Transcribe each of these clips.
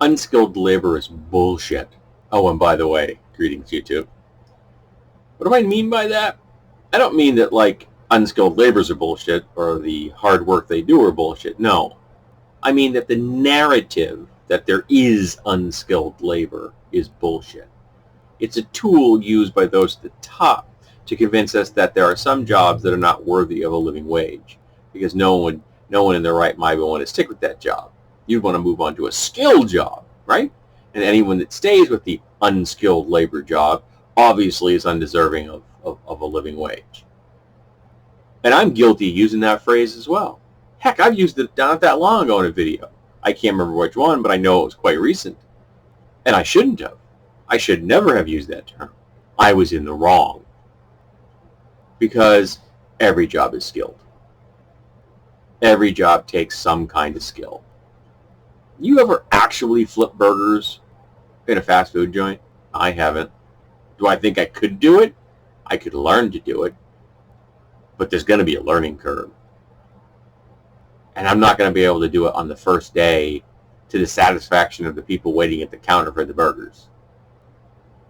Unskilled labor is bullshit. Oh, and by the way, greetings YouTube. What do I mean by that? I don't mean that like unskilled laborers are bullshit or the hard work they do are bullshit. No. I mean that the narrative that there is unskilled labor is bullshit. It's a tool used by those at the top to convince us that there are some jobs that are not worthy of a living wage, because no one in their right mind will want to stick with that job. You'd want to move on to a skilled job, right? And anyone that stays with the unskilled labor job obviously is undeserving of a living wage. And I'm guilty of using that phrase as well. Heck, I've used it not that long ago in a video. I can't remember which one, but I know it was quite recent. And I shouldn't have. I should never have used that term. I was in the wrong. Because every job is skilled. Every job takes some kind of skill. You ever actually flip burgers in a fast food joint? I haven't. Do I think I could do it? I could learn to do it. But there's going to be a learning curve. And I'm not going to be able to do it on the first day to the satisfaction of the people waiting at the counter for the burgers.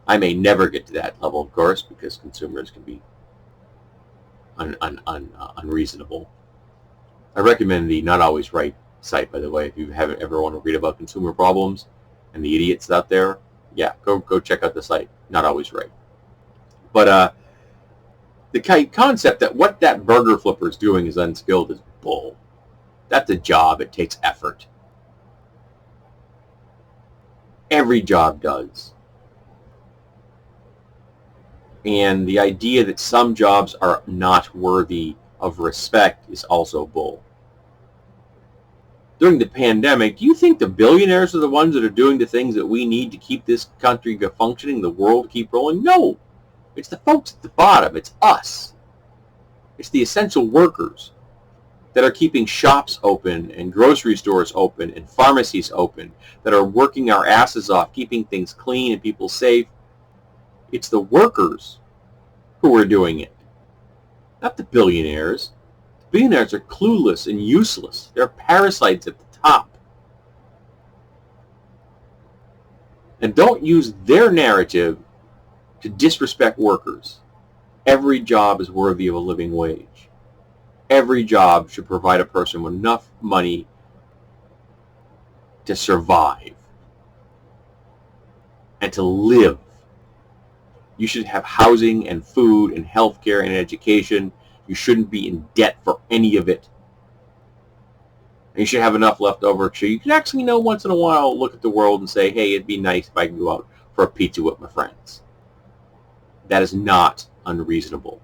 I may never get to that level, of course, because consumers can be unreasonable. I recommend the Not Always Right site, by the way, if you haven't ever want to read about consumer problems and the idiots out there. Yeah, go check out the site, Not Always Right. But the concept that what that burger flipper is doing is unskilled is bull. That's a job. It takes effort. Every job does. And the idea that some jobs are not worthy of respect is also bull. During the pandemic, do you think the billionaires are the ones that are doing the things that we need to keep this country functioning, the world keep rolling? No. It's the folks at the bottom. It's us. It's the essential workers that are keeping shops open and grocery stores open and pharmacies open, that are working our asses off, keeping things clean and people safe. It's the workers who are doing it, not the billionaires. The billionaires are clueless and useless. They're parasites at the top. And don't use their narrative to disrespect workers. Every job is worthy of a living wage. Every job should provide a person with enough money to survive and to live. You should have housing and food and healthcare and education. You shouldn't be in debt for any of it. And you should have enough left over so you can actually, once in a while look at the world and say, hey, it'd be nice if I could go out for a pizza with my friends. That is not unreasonable.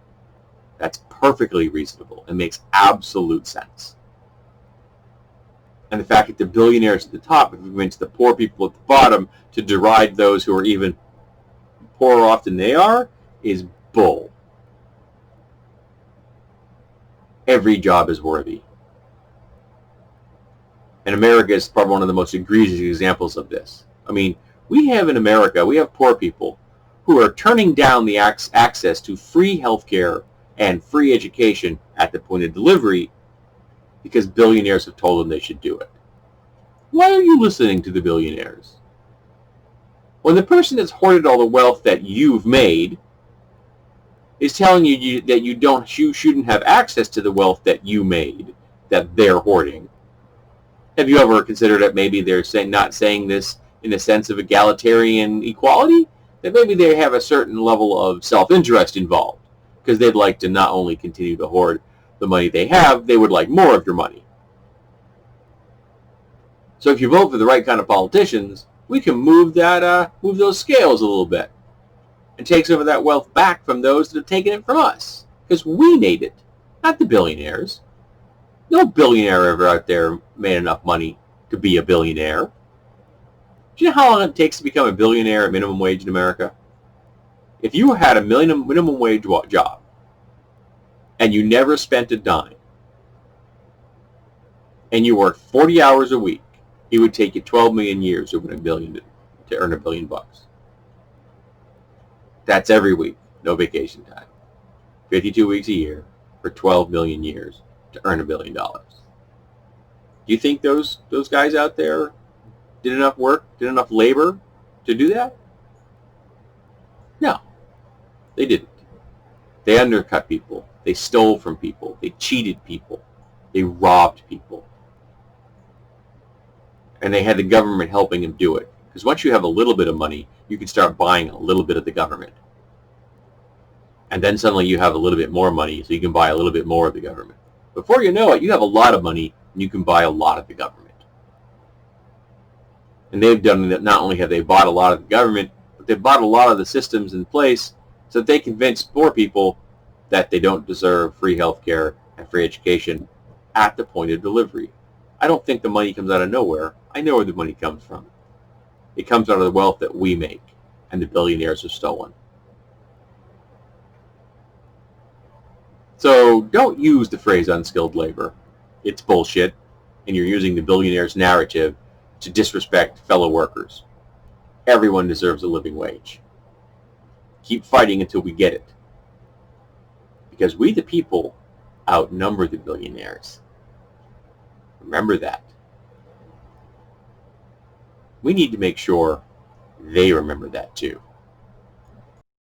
That's perfectly reasonable and makes absolute sense. And the fact that the billionaires at the top have convinced the poor people at the bottom to deride those who are even poorer off than they are is bull. Every job is worthy. And America is probably one of the most egregious examples of this. I mean, we have poor people who are turning down the access to free healthcare and free education at the point of delivery because billionaires have told them they should do it. Why are you listening to the billionaires? When the person that's hoarded all the wealth that you've made is telling you that you shouldn't have access to the wealth that you made, that they're hoarding, have you ever considered that maybe they're not saying this in a sense of egalitarian equality? That maybe they have a certain level of self-interest involved, because they'd like to not only continue to hoard the money they have, they would like more of your money. So if you vote for the right kind of politicians, we can move those scales a little bit and take some of that wealth back from those that have taken it from us, because we need it, not the billionaires. No billionaire ever out there made enough money to be a billionaire. Do you know how long it takes to become a billionaire at minimum wage in America? If you had a minimum wage job and you never spent a dime and you worked 40 hours a week, it would take you 12 million years to earn $1 billion. That's every week, no vacation time. 52 weeks a year for 12 million years to earn $1 billion. Do you think those guys out there did enough work, did enough labor to do that? No, they didn't. They undercut people. They stole from people. They cheated people. They robbed people. And they had the government helping them do it. Because once you have a little bit of money, you can start buying a little bit of the government. And then suddenly you have a little bit more money, so you can buy a little bit more of the government. Before you know it, you have a lot of money, and you can buy a lot of the government. And they've done that. Not only have they bought a lot of the government, but they've bought a lot of the systems in place so that they convince poor people that they don't deserve free health care and free education at the point of delivery. I don't think the money comes out of nowhere. I know where the money comes from. It comes out of the wealth that we make, and the billionaires have stolen. So don't use the phrase unskilled labor. It's bullshit, and you're using the billionaires' narrative to disrespect fellow workers. Everyone deserves a living wage. Keep fighting until we get it. Because we the people outnumber the billionaires. Remember that. We need to make sure they remember that too.